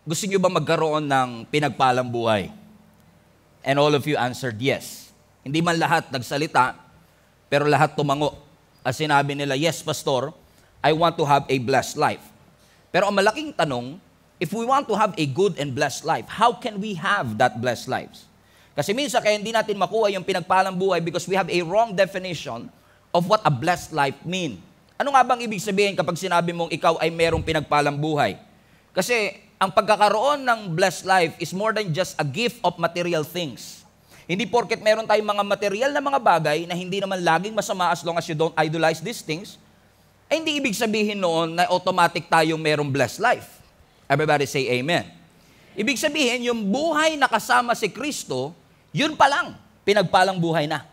Gusto niyo ba magkaroon ng pinagpalang buhay? And all of you answered yes. Hindi man lahat nagsalita, pero lahat tumango. As sinabi nila, yes, Pastor, I want to have a blessed life. Pero ang malaking tanong, if we want to have a good and blessed life, how can we have that blessed lives? Kasi minsan kaya hindi natin makuha yung pinagpalang buhay because we have a wrong definition of what a blessed life mean. Ano nga bang ibig sabihin kapag sinabi mong ikaw ay merong pinagpalang buhay? Kasi ang pagkakaroon ng blessed life is more than just a gift of material things. Hindi porket meron tayong mga material na mga bagay na hindi naman laging masama as long as you don't idolize these things, ay hindi ibig sabihin noon na automatic tayong merong blessed life. Everybody say amen. Ibig sabihin, yung buhay na kasama si Kristo, yun pa lang, pinagpalang buhay na.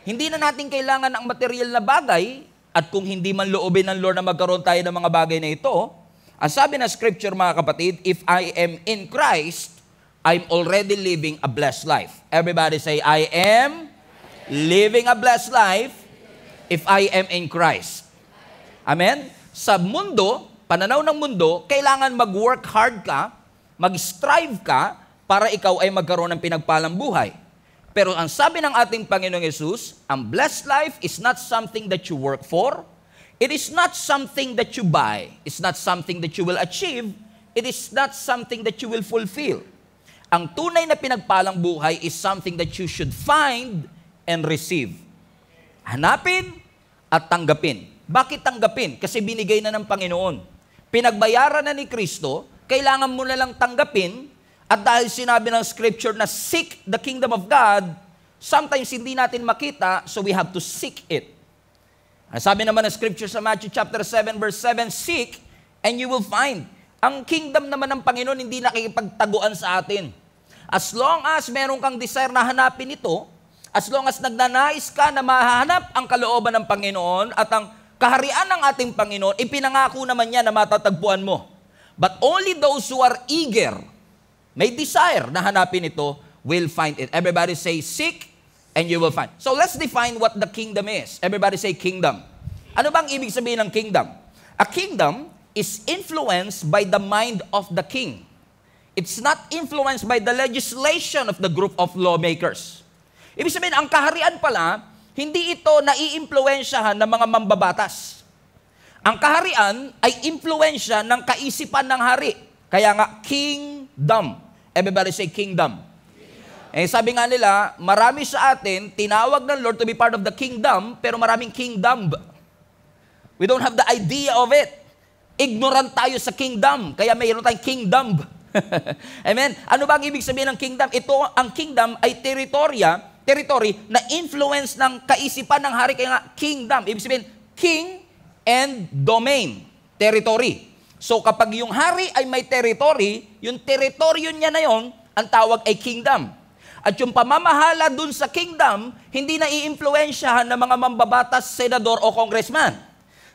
Hindi na natin kailangan ang material na bagay, at kung hindi man loobin ng Lord na magkaroon tayo ng mga bagay na ito, ang sabi ng scripture mga kapatid, if I am in Christ, I'm already living a blessed life. Everybody say, I am living a blessed life if I am in Christ. Amen? Sa mundo, pananaw ng mundo, kailangan mag-work hard ka, mag-strive ka, para ikaw ay magkaroon ng pinagpalang buhay. Pero ang sabi ng ating Panginoong Yesus, ang blessed life is not something that you work for. It is not something that you buy. It's not something that you will achieve. It is not something that you will fulfill. Ang tunay na pinagpalang buhay is something that you should find and receive. Hanapin at tanggapin. Bakit tanggapin? Kasi binigay na ng Panginoon. Pinagbayaran na ni Kristo, kailangan mo na lang tanggapin, at dahil sinabi ng scripture na seek the kingdom of God, sometimes hindi natin makita, so we have to seek it. Ang sabi naman ng scripture sa Matthew chapter 7 verse 7, seek and you will find. Ang kingdom naman ng Panginoon hindi nakikipagtaguan sa atin. As long as meron kang desire na hanapin ito, as long as nagnanais ka na mahanap ang kalooban ng Panginoon at ang kaharian ng ating Panginoon, ipinangako naman niya na matatagpuan mo. But only those who are eager, may desire na hanapin ito, will find it. Everybody say, seek and you will find. So let's define what the kingdom is. Everybody say kingdom. Ano bang ibig sabihin ng kingdom? A kingdom is influenced by the mind of the king. It's not influenced by the legislation of the group of lawmakers. Ibig sabihin, ang kaharian pala, hindi ito naiimpluwensyahan ng mga mambabatas. Ang kaharian ay impluwensya ng kaisipan ng hari. Kaya nga, kingdom. Everybody say kingdom. Eh, sabi nga nila, marami sa atin, tinawag ng Lord to be part of the kingdom, pero maraming kingdom. We don't have the idea of it. Ignorant tayo sa kingdom, kaya mayroon tayong kingdom. Amen? Ano ba ang ibig sabihin ng kingdom? Ito, ang kingdom ay territory na influence ng kaisipan ng hari, kaya nga kingdom. Ibig sabihin, king and domain, territory. So kapag yung hari ay may territory, yung teritoryo niya na yon, ang tawag ay kingdom. At yung pamamahala dun sa kingdom, hindi na i-influensyahan ng mga mambabatas, senador o congressman.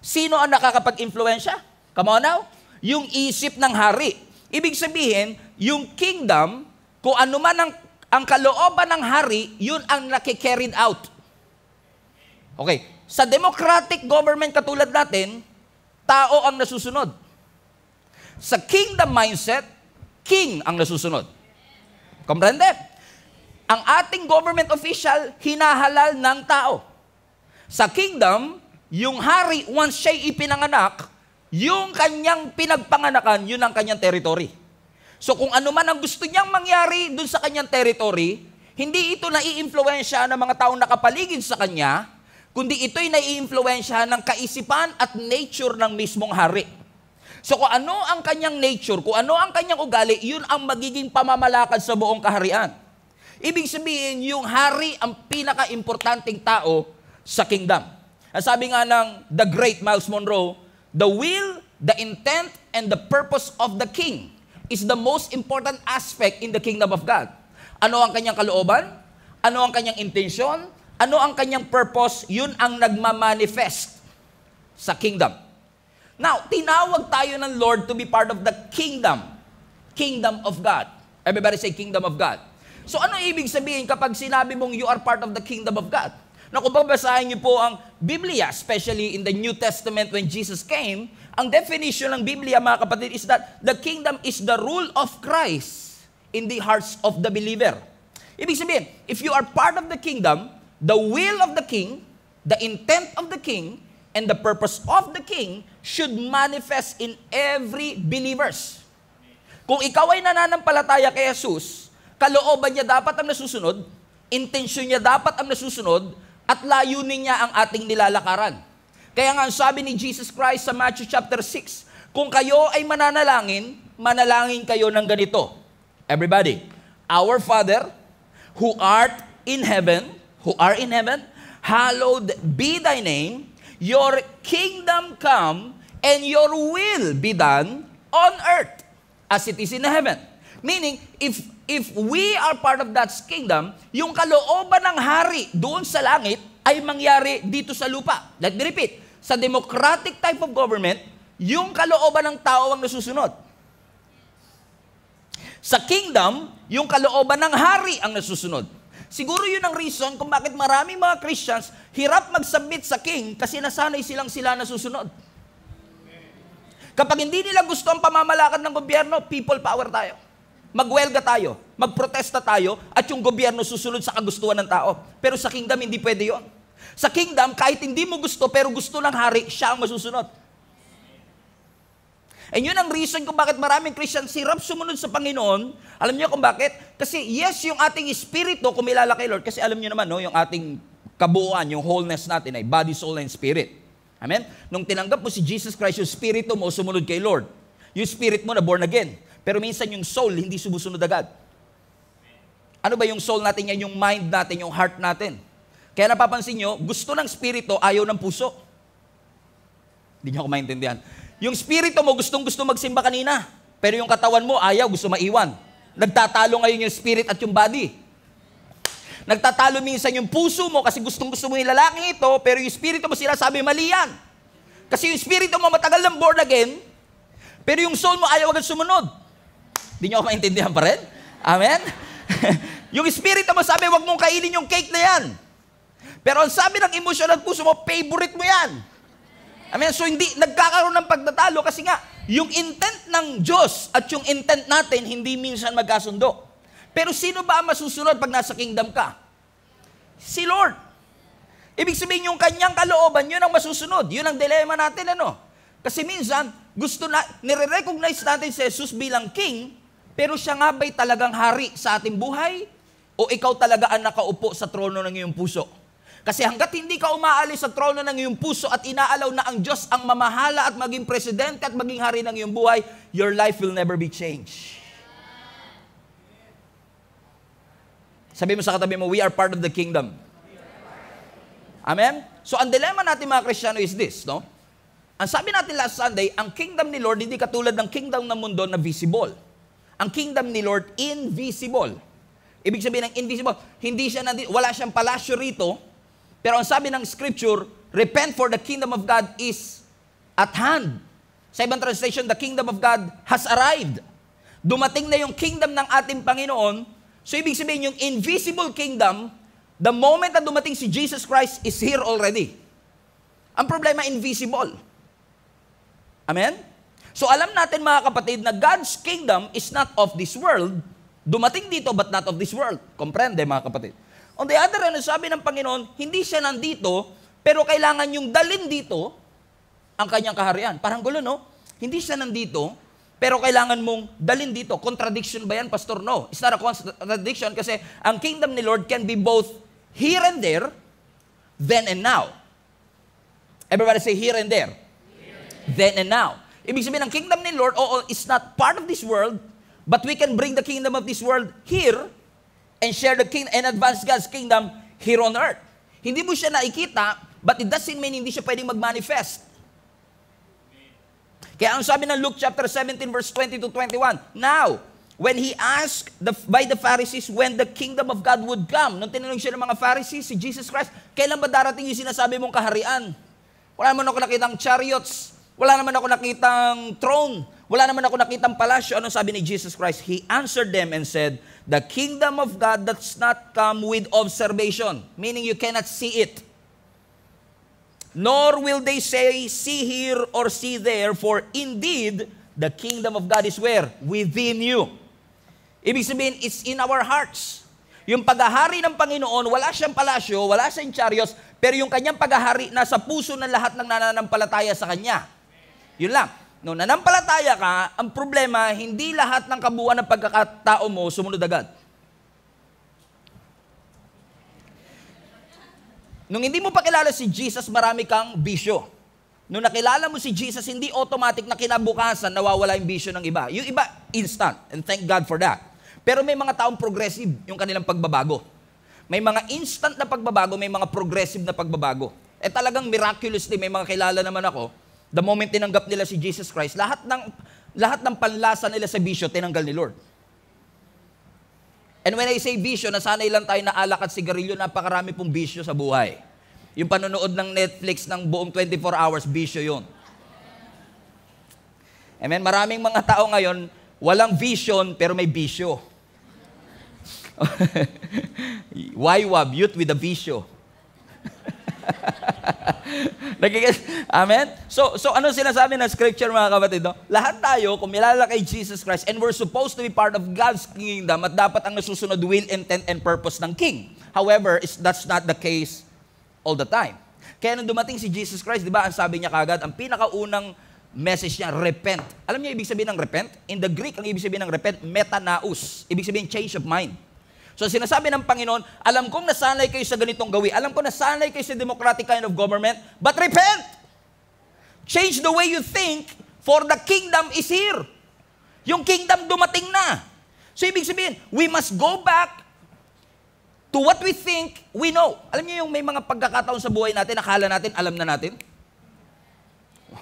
Sino ang nakakapag-influensya? Come on now. Yung isip ng hari. Ibig sabihin, yung kingdom, kung ano man ang kalooban ng hari, yun ang naki-carried out. Okay. Sa democratic government katulad natin, tao ang nasusunod. Sa kingdom mindset, king ang nasusunod. Comprende? Ang ating government official, hinahalal ng tao. Sa kingdom, yung hari, once siya'y ipinanganak, yung kanyang pinagpanganakan, yun ang kanyang territory. So kung ano man ang gusto niyang mangyari dun sa kanyang territory, hindi ito nai-influensya ng mga taong nakapaligid sa kanya, kundi ito'y nai-influensya ng kaisipan at nature ng mismong hari. So kung ano ang kanyang nature, kung ano ang kanyang ugali, yun ang magiging pamamalakad sa buong kaharian. Ibig sabihin, yung hari ang pinaka-importanting tao sa kingdom. Ang sabi nga ng the great Miles Monroe, the will, the intent, and the purpose of the king is the most important aspect in the kingdom of God. Ano ang kanyang kalooban? Ano ang kanyang intensyon? Ano ang kanyang purpose? Yun ang nagmamanifest sa kingdom. Now, tinawag tayo ng Lord to be part of the kingdom. Kingdom of God. Everybody say kingdom of God. So ano ibig sabihin kapag sinabi mong you are part of the kingdom of God? Na kung babasahin niyo po ang Biblia, especially in the New Testament when Jesus came, Ang definition ng Biblia, mga kapatid, is that the kingdom is the rule of Christ in the hearts of the believer. Ibig sabihin, if you are part of the kingdom, the will of the king, the intent of the king, and the purpose of the king should manifest in every believers. Kung ikaw ay nananampalataya kay Jesus, kalooban niya dapat ang nasusunod, intensyon niya dapat ang nasusunod, at layunin niya ang ating nilalakaran. Kaya nga sabi ni Jesus Christ sa Matthew chapter 6, kung kayo ay mananalangin, manalangin kayo ng ganito. Everybody, Our Father, who art in heaven, hallowed be thy name, your kingdom come, and your will be done on earth as it is in heaven. Meaning, if we are part of that kingdom, yung kalooban ng hari doon sa langit ay mangyari dito sa lupa. Let me repeat. Sa democratic type of government, yung kalooban ng tao ang nasusunod. Sa kingdom, yung kalooban ng hari ang nasusunod. Siguro yun ang reason kung bakit maraming mga Christians hirap mag-submit sa king kasi nasanay sila nasusunod. Kapag hindi nila gusto ang pamamalakad ng gobyerno, people power tayo. Magwelga tayo, magprotesta tayo, at yung gobyerno susunod sa kagustuhan ng tao. Pero sa kingdom, hindi pwede yon. Sa kingdom, kahit hindi mo gusto, pero gusto ng hari, siya ang masusunod. And yun ang reason kung bakit maraming Christians hirap sumunod sa Panginoon. Alam niyo kung bakit? Kasi yes, yung ating espiritu, kumilala kay Lord, kasi alam niyo naman, no, yung ating kabuuan, yung wholeness natin ay body, soul, and spirit. Amen? Nung tinanggap mo si Jesus Christ, yung spirito mo sumunod kay Lord. Yung spirit mo na born again. Pero minsan yung soul, hindi sumusunod agad. Ano ba yung soul natin yan? Yung mind natin, yung heart natin. Kaya napapansin nyo, gusto ng spirito, ayaw ng puso. Hindi nyo ako maintindihan. Yung spirito mo, gustong-gusto magsimba kanina. Pero yung katawan mo, ayaw, gusto maiwan. Nagtatalo ngayon yung spirit at yung body. Nagtatalo minsan yung puso mo kasi gustong-gusto mo yung lalaking ito, pero yung spirito mo sila sabi, mali yan. Kasi yung spirito mo matagal lang born again, pero yung soul mo ayaw agad sumunod. Hindi nyo ako maintindihan pa rin? Amen? Yung espiritu mo sabi, wag mong kainin yung cake na yan. Pero ang sabi ng emosyon at puso mo, favorite mo yan. Amen? So hindi, nagkakaroon ng pagtatalo kasi nga, yung intent ng Diyos at yung intent natin, hindi minsan magkasundo. Pero sino ba ang masusunod pag nasa kingdom ka? Si Lord. Ibig sabihin yung kanyang kalooban, yun ang masusunod. Yun ang dilema natin, ano? Kasi minsan, nire-recognize natin si Jesus bilang king, pero siya nga ba'y talagang hari sa ating buhay? O ikaw talaga ang nakaupo sa trono ng iyong puso? Kasi hanggat hindi ka umaalis sa trono ng iyong puso at inaalaw na ang Diyos ang mamahala at maging presidente at maging hari ng iyong buhay, your life will never be changed. Sabi mo sa katabi mo, we are part of the kingdom. Amen? So ang dilemma natin mga Kristiyano is this, no? Ang sabi natin last Sunday, ang kingdom ni Lord hindi katulad ng kingdom ng mundo na visible. Ang kingdom ni Lord, invisible. Ibig sabihin ng invisible, hindi siya wala siyang palasyo rito, pero ang sabi ng scripture, repent for the kingdom of God is at hand. Sa ibang translation, the kingdom of God has arrived. Dumating na yung kingdom ng ating Panginoon. So ibig sabihin yung invisible kingdom, the moment na dumating si Jesus Christ is here already. Ang problema, invisible. Amen? So alam natin mga kapatid na God's kingdom is not of this world. Dumating dito but not of this world. Komprende mga kapatid? On the other hand, sabi ng Panginoon, hindi siya nandito, pero kailangan yung dalin dito ang kanyang kaharian. Parang gulo, no? Hindi siya nandito, pero kailangan mong dalin dito. Contradiction ba yan, Pastor? No. It's not a contradiction kasi ang kingdom ni Lord can be both here and there, then and now. Everybody say here and there. Then and now. Ibig sabihin, ang kingdom ni Lord, is not part of this world, but we can bring the kingdom of this world here and share the kingdom and advance God's kingdom here on earth. Hindi mo siya nakikita, but it doesn't mean hindi siya pwedeng mag-manifest. Kaya ang sabi ng Luke chapter 17 verse 20 to 21, now, when he asked by the Pharisees when the kingdom of God would come, nung tinanong siya ng mga Pharisees, si Jesus Christ, kailan ba darating yung sinasabi mong kaharian? Wala naman ako nakitang chariots, wala naman ako nakitang throne, wala naman ako nakitang palasyo. Anong sabi ni Jesus Christ? He answered them and said, the kingdom of God does not come with observation, meaning you cannot see it. nor will they say, see here or see there, for indeed, the kingdom of God is where? Within you. Ibig sabihin, it's in our hearts. Yung paghahari ng Panginoon, wala siyang palasyo, wala siyang chariots, pero yung kanyang paghahari nasa puso ng lahat ng nananampalataya sa kanya. Yun lang. Nung nanampalataya ka, ang problema, hindi lahat ng kabuuan ng pagkakatao mo sumunod agad. Nung hindi mo pa kilala si Jesus, marami kang bisyo. Nung nakilala mo si Jesus, hindi automatic na kinabukasan nawawala yung bisyo ng iba. Yung iba, instant. And thank God for that. Pero may mga taong progressive yung kanilang pagbabago. May mga instant na pagbabago, may mga progressive na pagbabago. Eh talagang miraculously, may mga kilala naman ako, the moment tinanggap nila si Jesus Christ, lahat ng panlasa nila sa bisyo, tinanggal ni Lord. And when I say bisyo, nasanay lang tayo na alak at sigarilyo, napakarami pong bisyo sa buhay. Yung panonood ng Netflix ng buong 24 hours, bisyo yun. Amen? Maraming mga tao ngayon, walang vision, pero may bisyo. YWAB, youth with a bisyo. Amen? So ano sinasabi ng scripture, mga kapatid? No? Lahat tayo, kung milala kay Jesus Christ, and we're supposed to be part of God's kingdom, at dapat ang nasusunod will, intent, and purpose ng King. However, that's not the case all the time. Kaya nung dumating si Jesus Christ, di ba, ang sabi niya kagad, ang pinakaunang message niya, repent. Alam niyo ibig sabihin ng repent? In the Greek, ang ibig sabihin ng repent, metanaus. Ibig sabihin, change of mind. So sinasabi ng Panginoon, alam kong nasanay kayo sa ganitong gawi. Alam ko nasanay kayo sa democratic kind of government, but repent! Change the way you think, for the kingdom is here. Yung kingdom dumating na. So ibig sabihin, we must go back to what we think we know. Alam niyo yung may mga pagkakataon sa buhay natin, akala natin, alam na natin?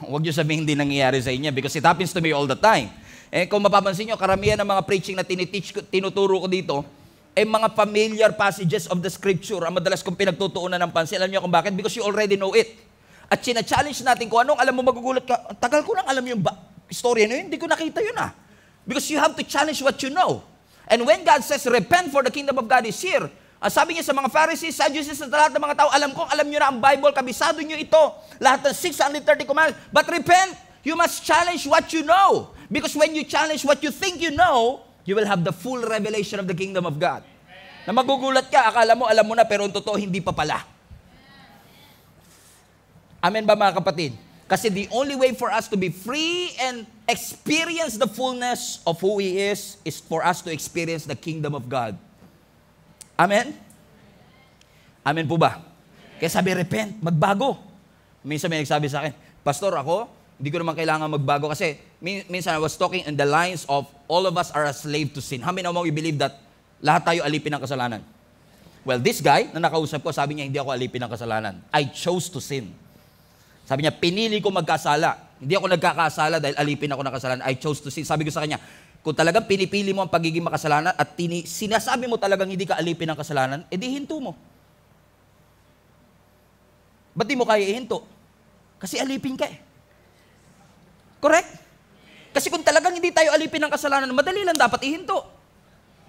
Huwag niyo sabihin hindi nangyayari sa inyo because it happens to me all the time. Eh kung mapapansin niyo, karamihan ng mga preaching na tinuturo ko dito, mga familiar passages of the scripture ang madalas kong pinagtutuunan ng pansin. Alam niyo kung bakit? Because you already know it. At sina-challenge natin kung anong alam mo, magugulat ka, tagal ko nang alam yung istorya na yun, hindi ko nakita yun ah. Because you have to challenge what you know. And when God says, repent for the kingdom of God is here, sabi niya sa mga Pharisees, Sadducees, at lahat ng mga tao, alam niyo na ang Bible, kabisado niyo ito, lahat ng 630 commandments, but repent, you must challenge what you know. Because when you challenge what you think you know, you will have the full revelation of the kingdom of God. Na magugulat ka, akala mo, alam mo na, pero ang totoo, hindi pa pala. Amen ba mga kapatid? Kasi the only way for us to be free and experience the fullness of who He is for us to experience the kingdom of God. Amen? Amen po ba? Kaya sabi, repent, magbago. Minsan may nagsabi sa akin, Pastor, ako, hindi ko naman kailangan magbago kasi minsan I was talking in the lines of all of us are a slave to sin. How many of you believe that lahat tayo alipin ng kasalanan? Well, this guy na nakausap ko, sabi niya, hindi ako alipin ng kasalanan. I chose to sin. Sabi niya, pinili ko magkasala. Hindi ako nagkakasala dahil alipin ako ng kasalanan. I chose to sin. Sabi ko sa kanya, kung talagang pinipili mo ang pagiging makasalanan at sinasabi mo talagang hindi ka alipin ng kasalanan, edi hinto mo. Ba't di mo kaya ihinto? Kasi alipin ka eh. Correct? Kasi kung talagang hindi tayo alipin ng kasalanan, madali lang dapat ihinto.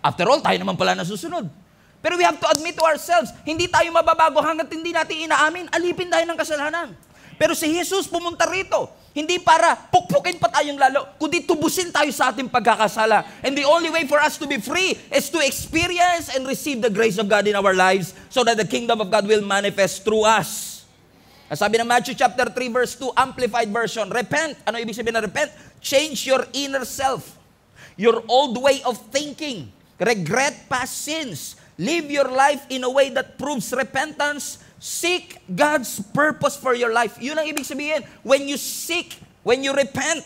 After all, tayo naman pala nasusunod. Pero we have to admit to ourselves, hindi tayo mababago hanggat hindi natin inaamin, alipin tayo ng kasalanan. Pero si Jesus pumunta rito, hindi para pukpukin pa tayong lalo, kundi tubusin tayo sa ating pagkakasala. And the only way for us to be free is to experience and receive the grace of God in our lives so that the kingdom of God will manifest through us. Sabi ng Matthew chapter 3 verse 2, Amplified Version, repent. Ano ibig sabihin na repent? Change your inner self, your old way of thinking, regret past sins, live your life in a way that proves repentance, seek God's purpose for your life. Yun ang ibig sabihin. When you seek, when you repent,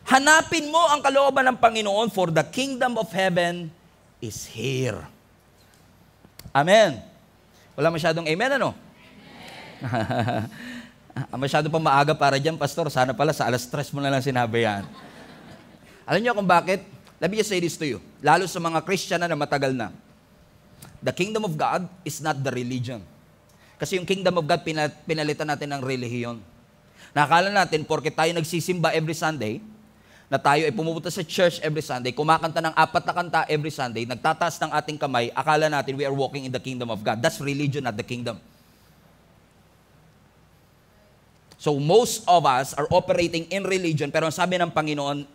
hanapin mo ang kalooban ng Panginoon for the kingdom of heaven is here. Amen. Wala masyadong amen, ano? Masyado pa maaga para dyan, Pastor. Sana pala sa alas 3 mo na lang sinabi yan. Alam niyo kung bakit? Let me just say this to you. Lalo sa mga Christian na matagal na. The kingdom of God is not the religion. Kasi yung kingdom of God, pinalitan natin ng relihiyon. Nakakala natin, porke tayo nagsisimba every Sunday, na tayo ay pumupunta sa church every Sunday, kumakanta ng 4 na kanta every Sunday, nagtataas ng ating kamay, akala natin we are walking in the kingdom of God. That's religion, not the kingdom. So most of us are operating in religion, pero ang sabi ng Panginoon,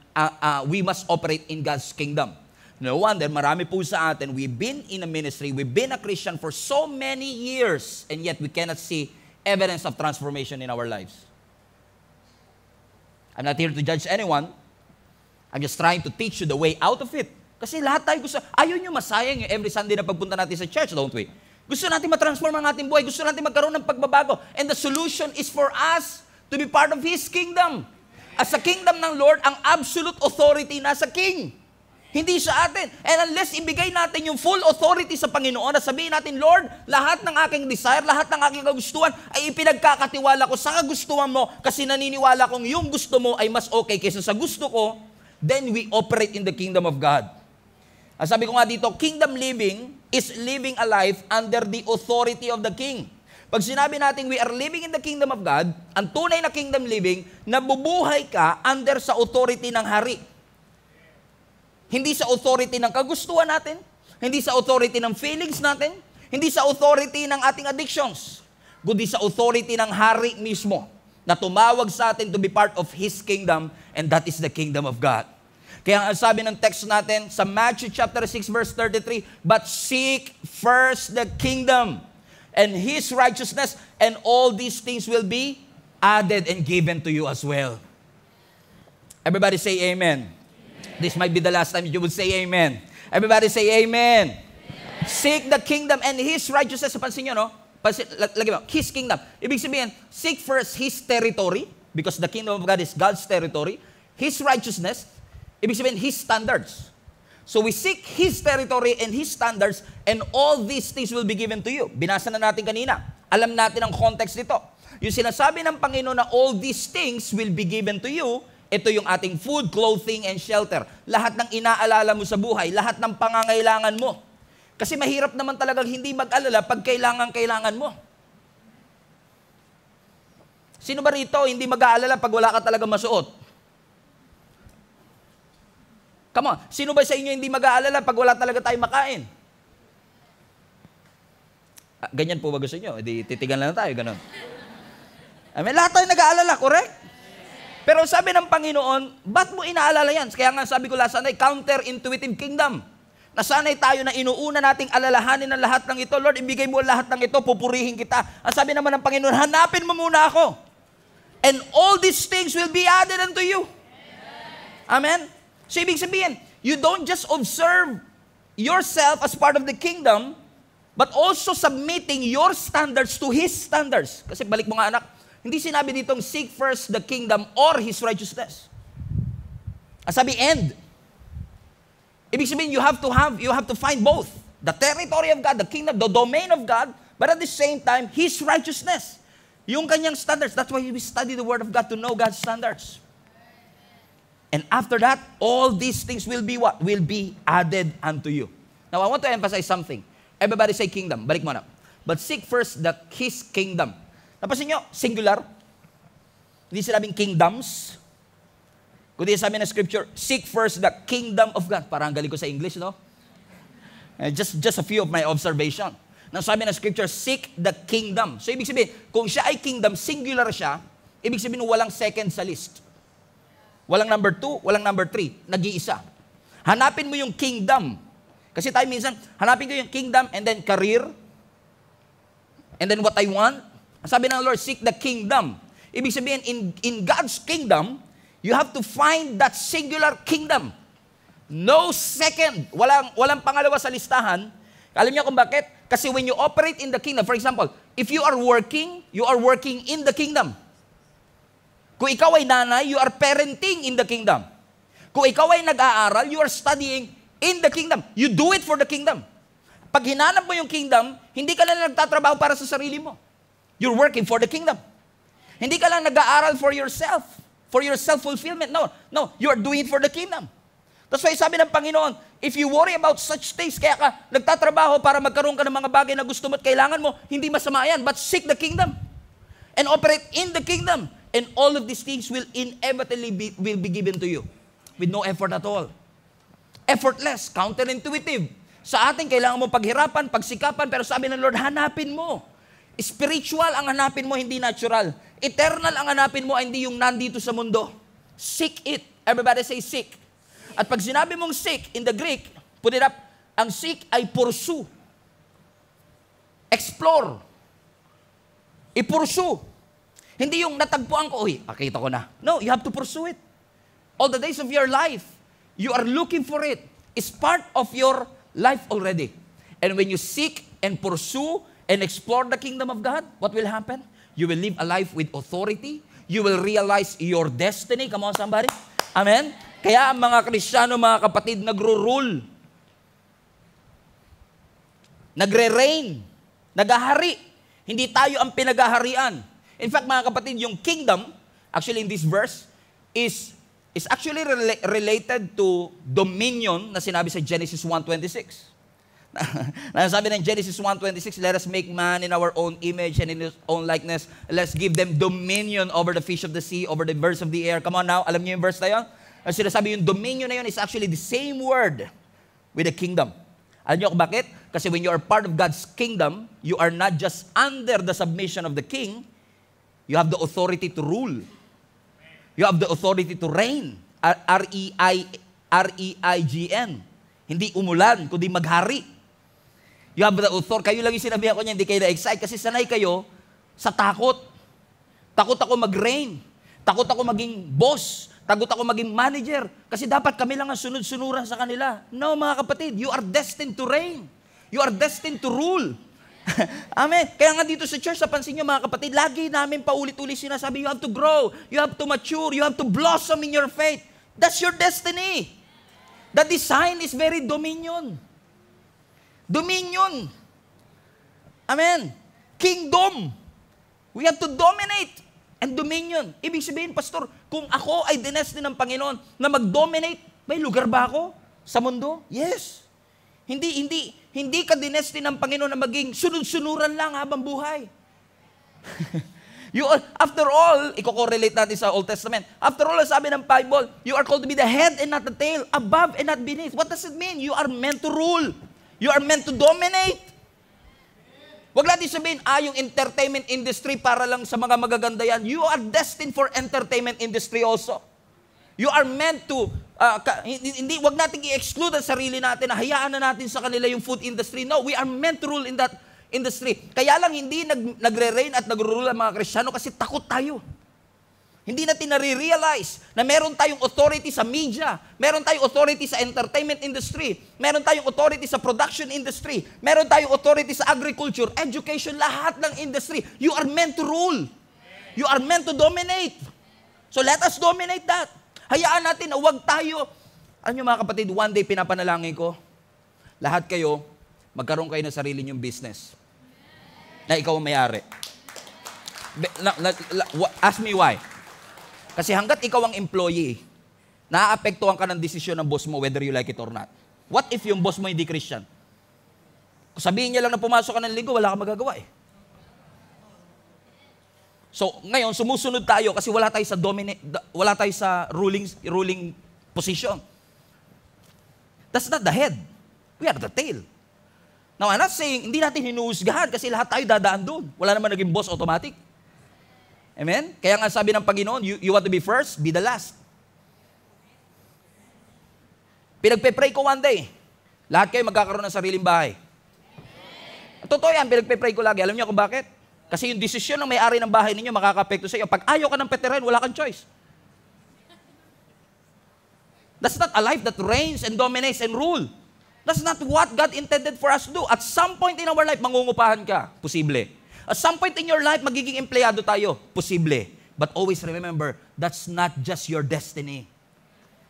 we must operate in God's kingdom. No wonder, marami po sa atin, we've been in a ministry, we've been a Christian for so many years, and yet we cannot see evidence of transformation in our lives. I'm not here to judge anyone. I'm just trying to teach you the way out of it. Kasi lahat tayo gusto, ayaw nyo masayang yung every Sunday na pagpunta natin sa church, don't we? Gusto natin matransform ang ating buhay. Gusto natin magkaroon ng pagbabago. And the solution is for us to be part of His kingdom. As sa kingdom ng Lord, ang absolute authority nasa King. Hindi sa atin. And unless ibigay natin yung full authority sa Panginoon, na sabihin natin, Lord, lahat ng aking desire, lahat ng aking kagustuhan, ay ipinagkakatiwala ko sa kagustuhan mo kasi naniniwala kong yung gusto mo ay mas okay kaysa sa gusto ko, then we operate in the kingdom of God. Ang sabi ko nga dito, kingdom living is living a life under the authority of the King. Pag sinabi natin we are living in the kingdom of God, ang tunay na kingdom living, nabubuhay ka under sa authority ng hari. Hindi sa authority ng kagustuhan natin, hindi sa authority ng feelings natin, hindi sa authority ng ating addictions, kundi sa authority ng hari mismo na tumawag sa atin to be part of His kingdom, and that is the kingdom of God. Kaya ang sabi ng text natin sa Matthew chapter 6 verse 33, but seek first the kingdom and His righteousness, and all these things will be added and given to you as well. Everybody say amen. This might be the last time you would say amen. Everybody say amen. Seek the kingdom and His righteousness. Pansin nyo, no? Lagi mo, His kingdom. Ibig sabihin, seek first His territory, because the kingdom of God is God's territory. His righteousness, ibig sabihin, His standards. So we seek His territory and His standards, and all these things will be given to you. Binasa na natin kanina. Alam natin ang context nito. Yung sinasabi ng Panginoon na all these things will be given to you, ito yung ating food, clothing, and shelter. Lahat ng inaalala mo sa buhay, lahat ng pangangailangan mo. Kasi mahirap naman talagang hindi mag-alala pag kailangan mo. Sino ba rito hindi mag-aalala pag wala ka talaga masuot? Come on, sino ba sa inyo hindi mag-aalala pag wala talaga tayong makain? Ganyan po ba gusto nyo? Hindi, titigan lang tayo, ganun. I mean, lahat tayo nag-aalala, correct? Pero sabi ng Panginoon, ba't mo inaalala yan? Kaya nga sabi ko last Sunday, counterintuitive kingdom. Nasanay tayo na inuuna nating alalahanin ang lahat ng ito. Lord, ibigay mo lahat ng ito, pupurihin kita. Ang sabi naman ng Panginoon, hanapin mo muna ako. And all these things will be added unto you. Amen? So ibig sabihin, you don't just observe yourself as part of the kingdom, but also submitting your standards to His standards. Kasi balik mo nga anak, hindi sinabi ditong seek first the kingdom or His righteousness. Sabi end. Ibig sabihin you have to find both. The territory of God, the kingdom, the domain of God, but at the same time, His righteousness. Yung kanyang standards. That's why we study the Word of God to know God's standards. And after that, all these things will be what? Will be added unto you. Now, I want to emphasize something. Everybody say kingdom. Balik mo na. But seek first His kingdom. Napasin nyo, singular. Hindi sinabing kingdoms. Kundi sabi ng scripture, seek first the kingdom of God. Parang galing ko sa English, no? Just a few of my observation. Nang sabi ng scripture, seek the kingdom. So ibig sabihin, kung siya ay kingdom, singular siya, ibig sabihin walang second sa list. Walang number 2, walang number 3. Nag-iisa. Hanapin mo yung kingdom. Kasi tayo minsan, hanapin ko yung kingdom and then career. And then what I want. Sabi ng Lord, seek the kingdom. Ibig sabihin, in God's kingdom, you have to find that singular kingdom. No second. Walang pangalawa sa listahan. Alam niyo kung bakit? Kasi when you operate in the kingdom, for example, if you are working in the kingdom. Kung ikaw ay nanay, you are parenting in the kingdom. Kung ikaw ay nag-aaral, you are studying in the kingdom. You do it for the kingdom. Pag hinanap mo yung kingdom, hindi ka lang nagtatrabaho para sa sarili mo. You're working for the kingdom. Hindi ka lang nag-aaral for yourself, for your self-fulfillment. No, you are doing it for the kingdom. That's why sabi ng Panginoon, if you worry about such things, kaya ka nagtatrabaho para magkaroon ka ng mga bagay na gusto mo at kailangan mo, hindi masama yan, but seek the kingdom and operate in the kingdom. And all of these things will inevitably be given to you with no effort at all. Effortless, counterintuitive. Sa atin, kailangan mo paghirapan, pagsikapan, pero sabi ng Lord, hanapin mo. Spiritual ang hanapin mo, hindi natural. Eternal ang hanapin mo, hindi yung nandito sa mundo. Seek it. Everybody say seek. At pag sinabi mong seek, in the Greek, put it up, ang seek ay pursue. Explore. I-pursue. Hindi yung natagpuan ko, uy, akita ko na. No, you have to pursue it. All the days of your life, you are looking for it. It's part of your life already. And when you seek and pursue and explore the kingdom of God, what will happen? You will live a life with authority. You will realize your destiny. Come on, somebody. Amen? Kaya ang mga Kristiyano, mga kapatid, nagro-rule. Nagre-reign. Nagahari. Hindi tayo ang pinagaharian. In fact, mga kapatid, yung kingdom, actually in this verse, is actually related to dominion na sinabi sa Genesis 1:26. Sabi ng Genesis 1:26, let us make man in our own image and in his own likeness. Let's give them dominion over the fish of the sea, over the birds of the air. Come on now, alam niyo yung verse na yun? Ang sinasabi yung dominion na yun is actually the same word with the kingdom. Alam niyo kung bakit? Kasi when you are part of God's kingdom, you are not just under the submission of the king, you have the authority to rule. You have the authority to reign. R-E-I-G-N. Hindi umulan, kundi maghari. You have the authority. Kayo lang yung sinabihan ko niya, hindi kayo na-excite kasi sanay kayo sa takot. Takot ako mag-reign. Takot ako maging boss. Takot ako maging manager. Kasi dapat kami lang ang sunod-sunuran sa kanila. No, mga kapatid, you are destined to reign. You are destined to rule. Amen. Kaya nga dito sa church, napansin nyo mga kapatid, lagi namin paulit-ulit sinasabi, you have to grow, you have to mature, you have to blossom in your faith. That's your destiny. The design is very dominion. Dominion. Amen. Kingdom. We have to dominate. And dominion. Ibig sabihin, Pastor, kung ako ay dinestiny ng Panginoon na mag-dominate, may lugar ba ako sa mundo? Yes. Hindi ka dinestiny ng Panginoon na maging sunod-sunuran lang habang buhay. After all, i-correlate natin sa Old Testament. After all, sabi ng Bible, you are called to be the head and not the tail, above and not beneath. What does it mean? You are meant to rule. You are meant to dominate. Wag natin sabihin, yung entertainment industry para lang sa mga magaganda yan. You are destined for entertainment industry also. You are meant to, wag natin i-exclude ang sarili natin, hayaan na natin sa kanila yung food industry. No, we are meant to rule in that industry. Kaya lang hindi nagre-reign at nagro-rule ang mga Kristiyano kasi takot tayo. Hindi natin nare-realize na meron tayong authority sa media, meron tayong authority sa entertainment industry, meron tayong authority sa production industry, meron tayong authority sa agriculture, education, lahat ng industry. You are meant to rule. You are meant to dominate. So let us dominate that. Hayaan natin na huwag tayo. Alam niyo mga kapatid, one day pinapanalangin ko, lahat kayo, magkaroon kayo ng sarili niyong business. Na ikaw ang may-ari. Ask me why. Kasi hanggat ikaw ang employee, naaapektuhan ka ng desisyon ng boss mo whether you like it or not. What if yung boss mo hindi Christian? Kung sabihin niya lang na pumasok ka ng linggo, wala kang magagawa eh. So, ngayon, sumusunod tayo kasi wala tayo sa ruling position. That's not the head. We are the tail. Now, I'm not saying, hindi natin hinuhusgahan kasi lahat tayo dadaan doon. Wala naman naging boss automatic. Amen? Kaya nga sabi ng Panginoon, you want to be first, be the last. Pinagpe-pray ko one day, lahat kayo magkakaroon ng sariling bahay. Totoo yan, pinagpe-pray ko lagi. Alam niyo kung bakit? Kasi yung desisyon ng may-ari ng bahay ninyo makaka-apekto sa iyo. Pag ayaw ka ng petirahin, wala kang choice. That's not a life that reigns and dominates and rule. That's not what God intended for us to do. At some point in our life, mangungupahan ka. Posible. At some point in your life, magiging empleyado tayo. Posible. But always remember, that's not just your destiny.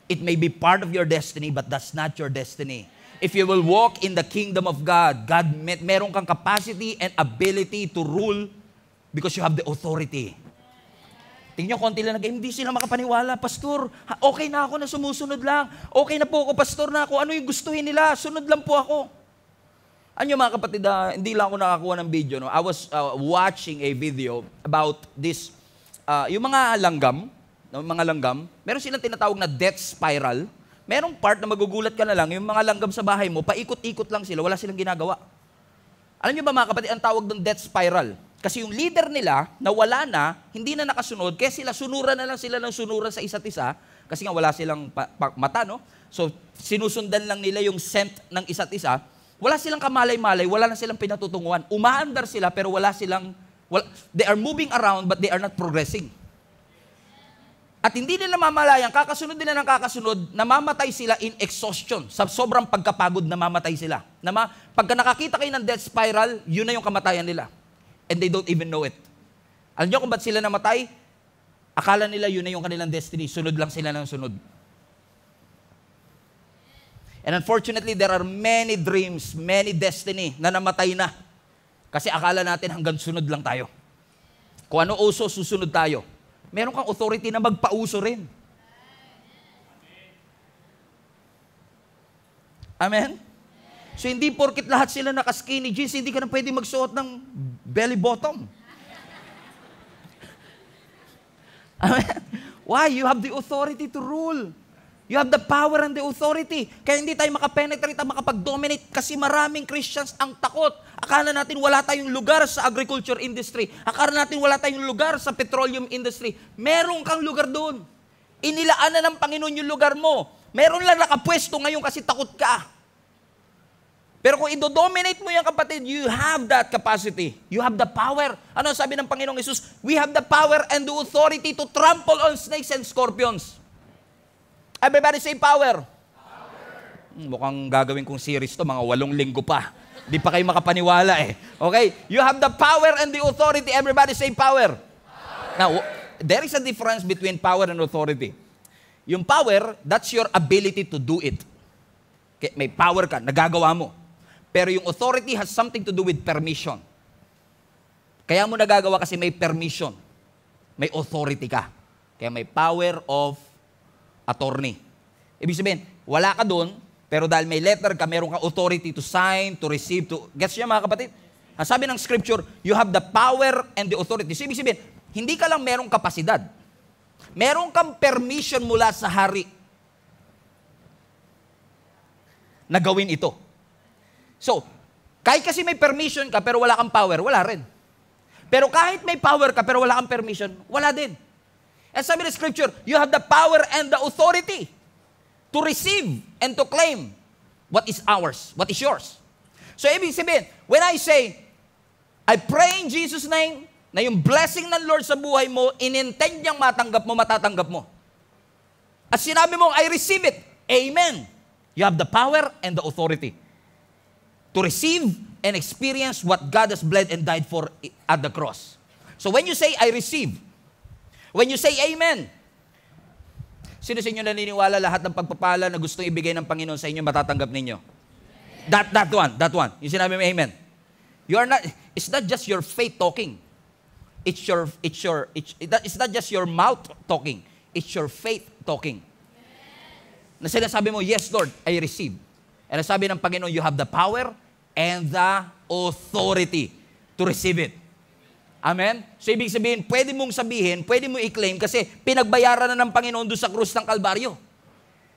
It may be part of your destiny, but that's not your destiny. If you will walk in the kingdom of God, meron kang capacity and ability to rule because you have the authority. Tingnan nyo, konti lang hindi sila makapaniwala. Pastor, okay na ako na sumusunod lang. Okay na po ako, Pastor, na ako. Ano yung gustuhin nila? Sunod lang po ako. Ano mga kapatid, hindi lang ako nakakuha ng video. No? I was watching a video about this, yung mga langgam, meron silang tinatawag na death spiral. Merong part na magugulat ka na lang, yung mga langgam sa bahay mo, paikot-ikot lang sila, wala silang ginagawa. Alam niyo ba mga kapatid, ang tawag ng death spiral? Kasi yung leader nila, nawala na, hindi na nakasunod, kaya sunuran na lang sila ng sunuran sa isa't isa, kasi nga wala silang mata, no? So, sinusundan lang nila yung scent ng isa't isa. Wala silang kamalay-malay, wala na silang pinatutunguhan. Umaandar sila, pero they are moving around, but they are not progressing. At hindi nila mamalayang, kakasunod nila ng kakasunod, namamatay sila in exhaustion. Sa sobrang pagkapagod, namamatay sila. Pagka nakakita kayo ng death spiral, yun na yung kamatayan nila. And they don't even know it. Alam niyo kung ba't sila namatay? Akala nila yun na yung kanilang destiny. Sunod lang sila ng sunod. And unfortunately, there are many dreams, many destiny na namatay na. Kasi akala natin hanggang sunod lang tayo. Kung ano uso, susunod tayo. Meron kang authority na magpauso rin. Amen? So hindi porkit lahat sila naka-skinny jeans, hindi ka na pwede magsuot ng belly bottom. Amen? Why? You have the authority to rule. You have the power and the authority. Kaya hindi tayo makapenetrate at makapag-dominate kasi maraming Christians ang takot. Akala natin wala tayong lugar sa agriculture industry. Akala natin wala tayong lugar sa petroleum industry. Meron kang lugar doon. Inilaan na ng Panginoon yung lugar mo. Meron lang nakapwesto ngayon kasi takot ka. Pero kung i-dominate mo yan, kapatid, you have that capacity. You have the power. Ano sabi ng Panginoong Hesus? We have the power and the authority to trample on snakes and scorpions. Everybody say power. Mukhang gagawin kong series to, mga 8 linggo pa. Di pa kayo makapaniwala eh. Okay? You have the power and the authority. Everybody say power. Now, there is a difference between power and authority. Yung power, that's your ability to do it. Okay? May power ka, nagagawa mo. Pero yung authority has something to do with permission. Kaya mo nagagawa kasi may permission. May authority ka. Kaya may power of attorney. Ibig sabihin, wala ka doon, pero dahil may letter ka, meron kang authority to sign, to receive, to... Gets niya mga kapatid? Ang sabi ng scripture, you have the power and the authority. So, ibig sabihin, hindi ka lang merong kapasidad. Meron kang permission mula sa hari na gawin ito. So, kahit kasi may permission ka, pero wala kang power, wala rin. Pero kahit may power ka, pero wala kang permission, wala din. And sabi ng scripture, you have the power and the authority to receive and to claim what is ours, what is yours. So, ibig sabihin, when I say, I pray in Jesus' name, na yung blessing ng Lord sa buhay mo, inintend niyang matanggap mo, matatanggap mo. At sinabi mo, I receive it. Amen. You have the power and the authority to receive and experience what God has bled and died for at the cross. So, when you say, I receive, when you say amen, sino sa inyo naniniwala lahat ng pagpapala na gustong ibigay ng Panginoon sa inyo, matatanggap ninyo? That one. Yung sinabi mo amen. It's not just your faith talking. It's not just your mouth talking. It's your faith talking. Na sinasabi mo, yes Lord, I receive. And sabi ng Panginoon, you have the power and the authority to receive it. Amen? So, ibig sabihin, pwede mong i-claim kasi pinagbayaran na ng Panginoon doon sa krus ng Kalbaryo.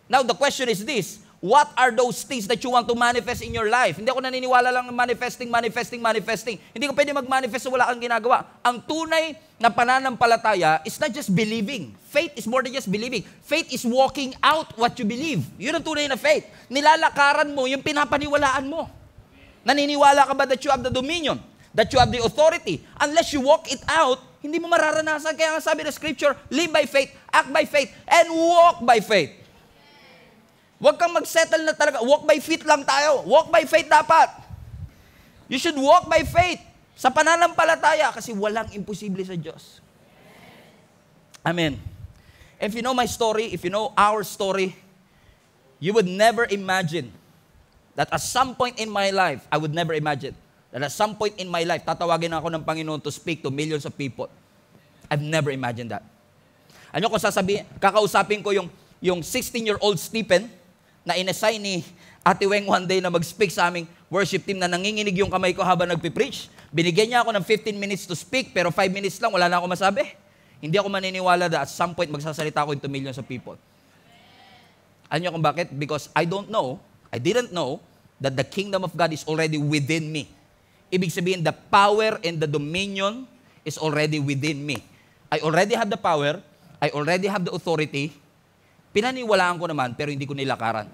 Now, the question is this, what are those things that you want to manifest in your life? Hindi ako naniniwala lang manifesting. Hindi ko pwede mag-manifest so wala kang ginagawa. Ang tunay na pananampalataya is not just believing. Faith is more than just believing. Faith is walking out what you believe. Yun ang tunay na faith. Nilalakaran mo yung pinapaniwalaan mo. Naniniwala ka ba that you have the dominion? That you have the authority. Unless you walk it out, hindi mo mararanasan. Kaya nga sabi ng scripture, live by faith, act by faith, and walk by faith. Huwag kang mag-settle na talaga. Walk by faith lang tayo. Walk by faith dapat. You should walk by faith sa pananampalataya kasi walang imposible sa Diyos. Amen. If you know my story, if you know our story, you would never imagine that at some point in my life, I would never imagine that at some point in my life, tatawagin ako ng Panginoon to speak to millions of people. I've never imagined that. Ano kung kakausapin ko yung 16-year-old Stephen na inassign ni Ate Weng one day na mag-speak sa aming worship team na nanginginig yung kamay ko habang nagpipreach. Binigyan niya ako ng 15 minutes to speak pero 5 minutes lang, wala na ako masabi. Hindi ako maniniwala na at some point magsasalita ako into millions of people. Alam niyo kung bakit? Because I didn't know that the kingdom of God is already within me. Ibig sabihin, the power and the dominion is already within me. I already have the power, I already have the authority, pinaniwalaan ko naman, pero hindi ko nilakaran.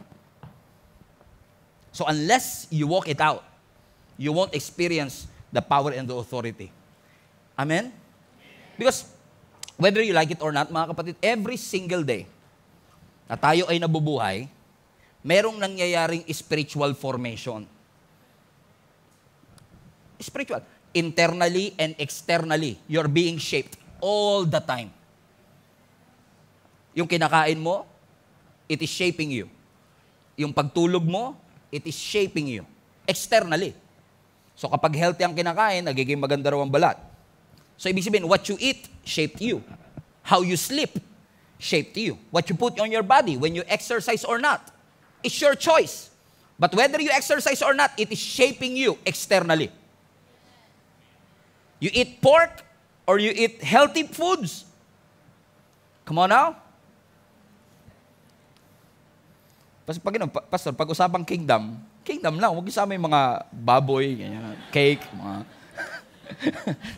So unless you walk it out, you won't experience the power and the authority. Amen? Because whether you like it or not, mga kapatid, every single day na tayo ay nabubuhay, merong nangyayaring spiritual formation. Spiritual. Internally and externally, you're being shaped all the time. Yung kinakain mo, it is shaping you. Yung pagtulog mo, it is shaping you. Externally. So kapag healthy ang kinakain, nagiging maganda raw ang balat. So ibig sabihin, what you eat, shaped you. How you sleep, shaped you. What you put on your body, when you exercise or not, it's your choice. But whether you exercise or not, it is shaping you externally. You eat pork or you eat healthy foods. Come on now. Pastor, pag-usapang kingdom lang. Huwag isama yung mga baboy, ganyan, cake, mga...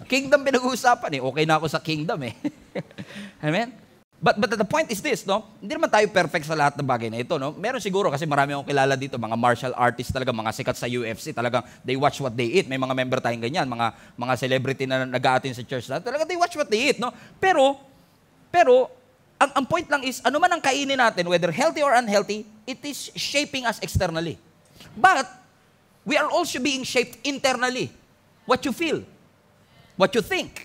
Kingdom pinag-uusapan eh. Okay na ako sa kingdom eh. Amen? But the point is this, no? Hindi naman tayo perfect sa lahat ng bagay na ito, no? Meron siguro kasi marami akong kilala dito, mga martial artists talaga, mga sikat sa UFC, talagang they watch what they eat. May mga member tayong ganyan, mga celebrity na nag-a-attend sa church na, talaga they watch what they eat, no? Pero ang point lang is, ano man ang kainin natin, whether healthy or unhealthy, it is shaping us externally. But we are also being shaped internally. What you feel, what you think.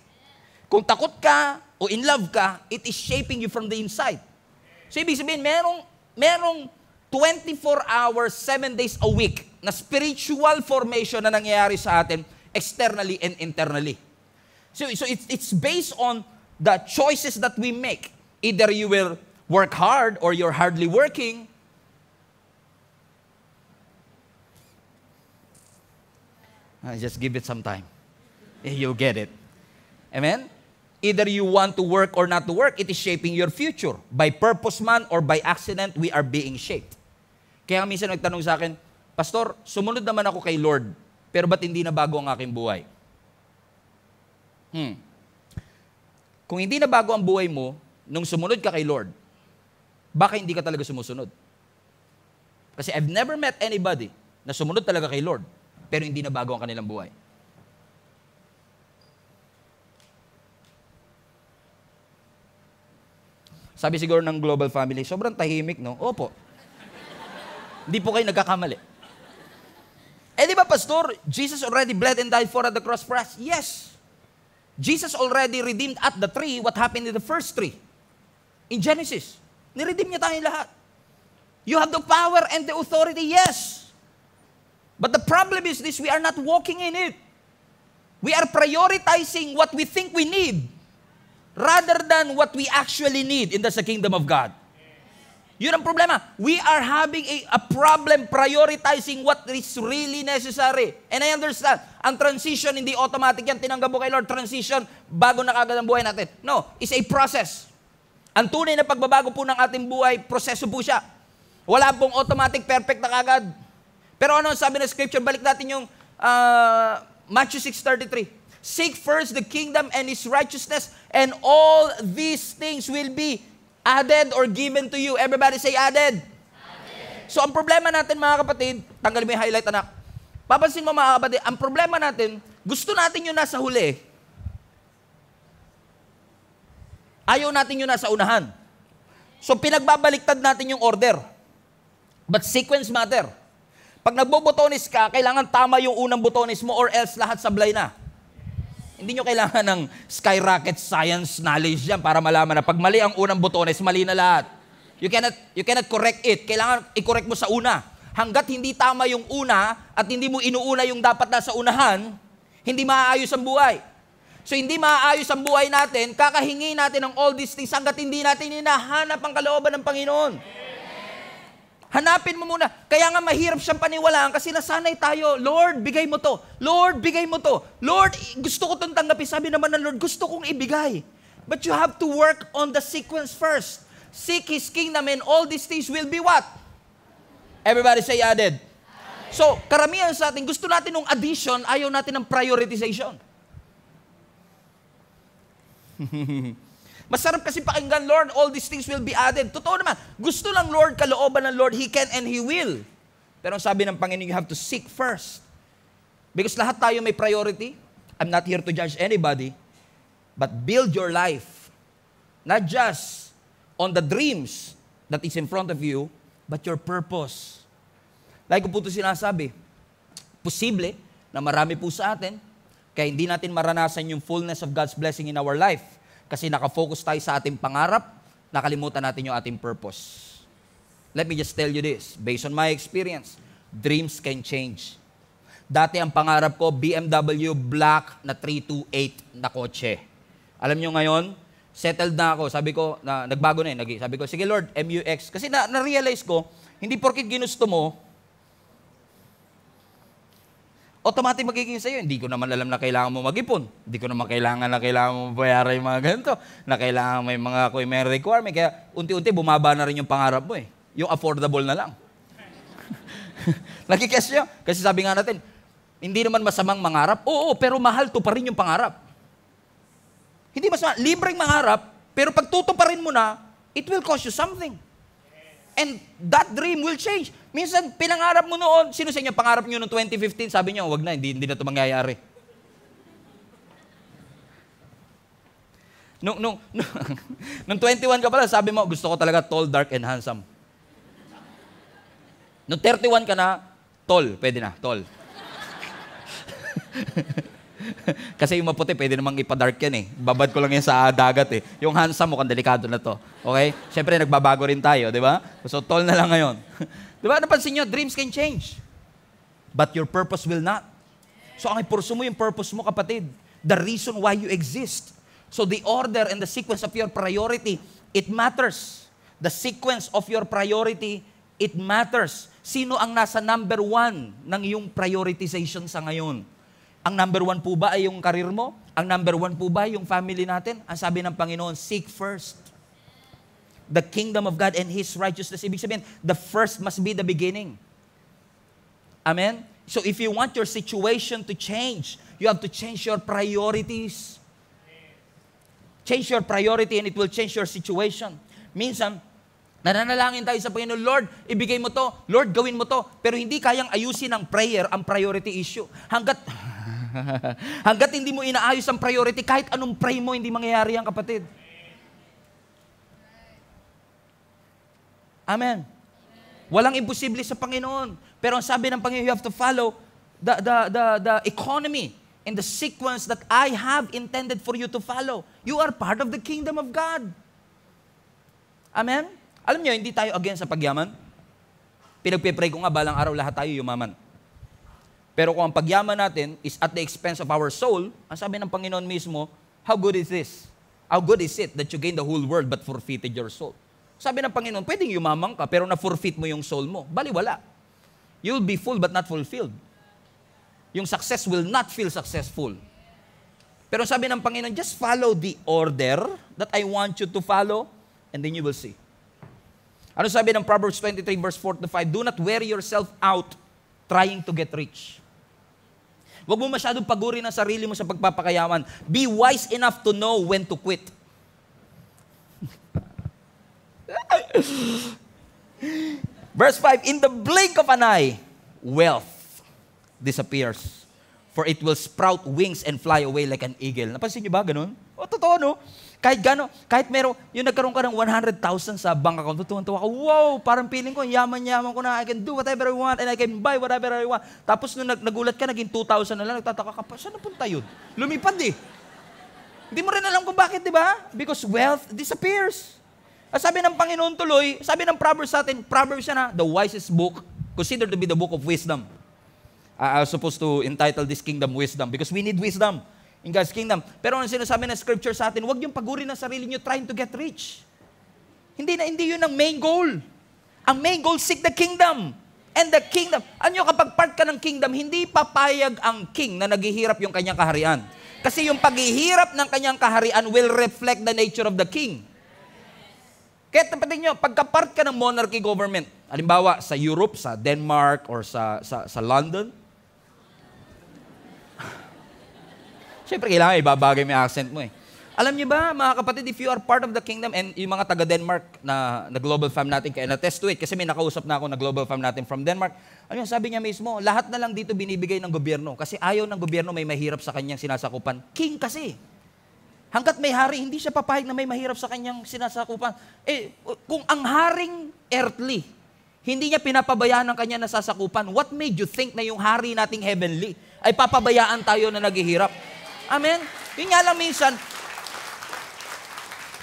Kung takot ka o in love ka, it is shaping you from the inside. So ibig sabihin, merong 24 hours, 7 days a week na spiritual formation na nangyayari sa atin externally and internally. So it's based on the choices that we make. Either you will work hard or you're hardly working. Just give it some time. You'll get it. Amen? Either you want to work or not to work, it is shaping your future. By purpose man or by accident, we are being shaped. Kaya minsan nagtanong sa akin, Pastor, sumunod naman ako kay Lord, pero ba't hindi na bago ang aking buhay? Kung hindi na bago ang buhay mo, nung sumunod ka kay Lord, baka hindi ka talaga sumusunod. Kasi I've never met anybody na sumunod talaga kay Lord, pero hindi na bago ang kanilang buhay. Sabi siguro ng global family, sobrang tahimik, no? Opo. Hindi po kayo nagkakamali. Eh di ba, Pastor, Jesus already bled and died for at the cross for us? Yes. Jesus already redeemed at the tree what happened in the first tree. In Genesis, niredeem niya tayong lahat. You have the power and the authority, yes. But the problem is this, we are not walking in it. We are prioritizing what we think we need rather than what we actually need in the kingdom of God. Yun ang problema. We are having a problem prioritizing what is really necessary. And I understand, ang transition, hindi automatic yan. Tinanggap mo kay Lord, transition, bago na kagad ang buhay natin. No, it's a process. Ang tunay na pagbabago po ng ating buhay, proseso po siya. Wala pong automatic, perfect na kagad. Pero ano sabi ng scripture? Balik natin yung Matthew 6:33. Seek first the kingdom and His righteousness, and all these things will be added or given to you. Everybody say added. So ang problema natin, mga kapatid, tanggalin mo yung highlight, anak. Papansin mo, mga kapatid, ang problema natin, gusto natin yung nasa huli. Ayaw natin yung nasa unahan. So pinagbabaliktad natin yung order. But sequence matter. Pag nagbobotonis ka, kailangan tama yung unang botonis mo or else lahat sablay na. Hindi nyo kailangan ng skyrocket science knowledge yan para malaman na pag mali ang unang botones, mali na lahat. You cannot correct it. Kailangan i-correct mo sa una. Hanggat hindi tama yung una at hindi mo inuuna yung dapat nasa unahan, hindi maaayos ang buhay. So hindi maaayos ang buhay natin, kakahingi natin ng all these things hanggat hindi natin hinahanap ang kalooban ng Panginoon. Hanapin mo muna. Kaya nga mahirap siyang paniwalaan kasi nasanay tayo, Lord, bigay mo to. Lord, bigay mo to. Lord, gusto ko itong tanggapin. Sabi naman ng Lord, gusto kong ibigay. But you have to work on the sequence first. Seek His kingdom and all these things will be what? Everybody say added. So, karamihan sa atin, gusto natin ng addition, ayaw natin ng prioritization. Masarap kasi pakinggan, Lord, all these things will be added. Totoo naman, gusto lang Lord, kalooban ng Lord, He can and He will. Pero ang sabi ng Panginoon, you have to seek first. Because lahat tayo may priority. I'm not here to judge anybody, but build your life, not just on the dreams that is in front of you, but your purpose. Like ko po ito sinasabi, posible na marami po sa atin, kaya hindi natin maranasan yung fullness of God's blessing in our life. Kasi nakafocus tayo sa ating pangarap, nakalimutan natin yung ating purpose. Let me just tell you this, based on my experience, dreams can change. Dati ang pangarap ko, BMW black na 328 na kotse. Alam nyo ngayon, settled na ako. Sabi ko, nagbago na yun. Sabi ko, sige Lord, MUX. Kasi na-realize ko, hindi porkit ginusto mo, automatic magiging sa'yo. Hindi ko naman alam na kailangan mo mag-ipon. Hindi ko naman kailangan mo bayaran yung mga ganito. Na kailangan may mga may requirement. Kaya unti-unti bumaba na rin yung pangarap mo eh. Yung affordable na lang. Nagkikes nyo? Kasi sabi nga natin, hindi naman masamang mangarap. Oo, pero mahal to pa rin yung pangarap. Hindi masama. Libreng mangarap, pero pag tutuparin mo na, it will cost you something. And that dream will change. Minsan, pinangarap mo noon, sino sa inyo, pangarap nyo noong 2015, sabi nyo, wag na, hindi na ito mangyayari. Nung 21 ka pala, sabi mo, gusto ko talaga tall, dark, and handsome. Nung 31 ka na, tall, pwede na, tall. Kasi yung maputi, pwede namang ipadark yan eh. Babad ko lang yan sa dagat eh. Yung handsome, mukhang delikado na to. Okay? Siyempre, nagbabago rin tayo, di ba? So, tall na lang ngayon. Di ba? Napansin nyo, dreams can change. But your purpose will not. So, ang ipurso mo yung purpose mo, kapatid. The reason why you exist. So, the order and the sequence of your priority, it matters. The sequence of your priority, it matters. Sino ang nasa number 1 ng iyong prioritization sa ngayon? Ang number 1 po ba ay yung karir mo? Ang number 1 po ba yung family natin? Ang sabi ng Panginoon, seek first the kingdom of God and His righteousness. Ibig sabihin, the first must be the beginning. Amen? So if you want your situation to change, you have to change your priorities. Change your priority and it will change your situation. Minsan, nananalangin tayo sa Panginoon, Lord, ibigay mo to. Lord, gawin mo to. Pero hindi kayang ayusin ng prayer ang priority issue. Hanggat hindi mo inaayos ang priority, kahit anong pray mo, hindi mangyayari yan, kapatid. Amen. Walang imposible sa Panginoon. Pero ang sabi ng Panginoon, you have to follow the economy and the sequence that I have intended for you to follow. You are part of the kingdom of God. Amen? Alam niyo, hindi tayo against sa pagyaman. Pinagpipray ko nga, balang araw lahat tayo yumaman. Pero kung ang pagyaman natin is at the expense of our soul, ang sabi ng Panginoon mismo, how good is this? How good is it that you gain the whole world but forfeited your soul? Sabi ng Panginoon, pwedeng yumamang ka pero na-forfeit mo yung soul mo. Baliwala. You'll be full but not fulfilled. Yung success will not feel successful. Pero sabi ng Panginoon, just follow the order that I want you to follow and then you will see. Ano sabi ng Proverbs 23 verse 4-5? Do not wear yourself out trying to get rich. Huwag mo masyadong pagurin ang sarili mo sa pagpapakayaman. Be wise enough to know when to quit. Verse 5, in the blink of an eye, wealth disappears. For it will sprout wings and fly away like an eagle. Napansin niyo ba ganun? O, totoo, no? Kahit meron, yung nagkaroon ka ng 100,000 sa bank account, tutuwa ka, wow, parang feeling ko, yaman-yaman ko na, I can do whatever I want and I can buy whatever I want. Tapos nung nagulat ka, naging 2,000 na lang, nagtataka ka pa, saan napunta yun? Lumipad eh. Hindi mo rin alam kung bakit, di ba? Because wealth disappears. Sabi ng Panginoon tuloy, sabi ng Proverbs sa atin, Proverbs siya na, the wisest book, considered to be the book of wisdom. I was supposed to entitle this kingdom wisdom because we need wisdom in God's kingdom. Pero ang sinasabi ng scripture sa atin, huwag yung pagurin ng sarili nyo trying to get rich. Hindi yun ang main goal. Ang main goal, seek the kingdom. And the kingdom, ano kapag part ka ng kingdom, hindi papayag ang king na naghihirap yung kanyang kaharian. Kasi yung paghihirap ng kanyang kaharian will reflect the nature of the king. Kaya tapatin nyo, pagka part ka ng monarchy government, Halimbawa, sa Europe, sa Denmark, or sa London. Siyempre, kailangan ibabagay mo yung accent mo eh. Alam niyo ba, mga kapatid, if you are part of the kingdom, and yung mga taga-Denmark na global fam natin, kaya na-test to it, kasi may nakausap na ako na global fam natin from Denmark, ano yun, sabi niya mismo, lahat na lang dito binibigay ng gobyerno, kasi ayaw ng gobyerno may mahirap sa kanyang sinasakupan. King kasi. Hanggat may hari, hindi siya papayag na may mahirap sa kanyang sinasakupan. Eh, kung ang haring earthly, hindi niya pinapabayaan ang kanyang nasasakupan, what made you think na yung hari nating heavenly ay papabayaan tayo na naghihirap? Amen? Yun nga lang minsan,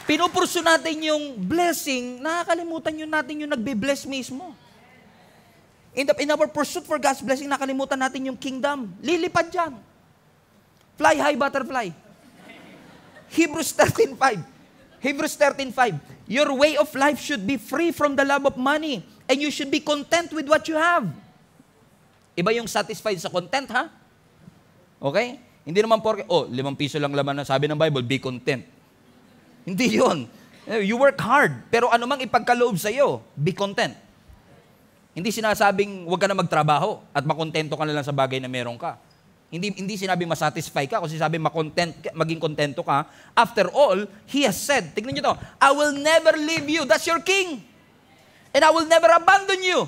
pinupurso natin yung blessing, nakakalimutan yun natin yung nagbe-bless mismo. In our pursuit for God's blessing, nakalimutan natin yung kingdom. Lilipad dyan. Fly high, butterfly. Hebrews 13:5. Hebrews 13:5. Your way of life should be free from the love of money, and you should be content with what you have. Iba yung satisfied sa content, ha? Okay? Hindi naman porke, 5 piso lang laman na sabi ng Bible, be content. Hindi yun. You work hard, pero anumang ipagkaloob sa iyo, be content. Hindi sinasabing huwag ka na magtrabaho at makontento ka na lang sa bagay na meron ka. Hindi sinabing masatisfy ka, kasi sabi maging kontento ka. After all, He has said, tignan nyo to, I will never leave you, that's your King. And I will never abandon you.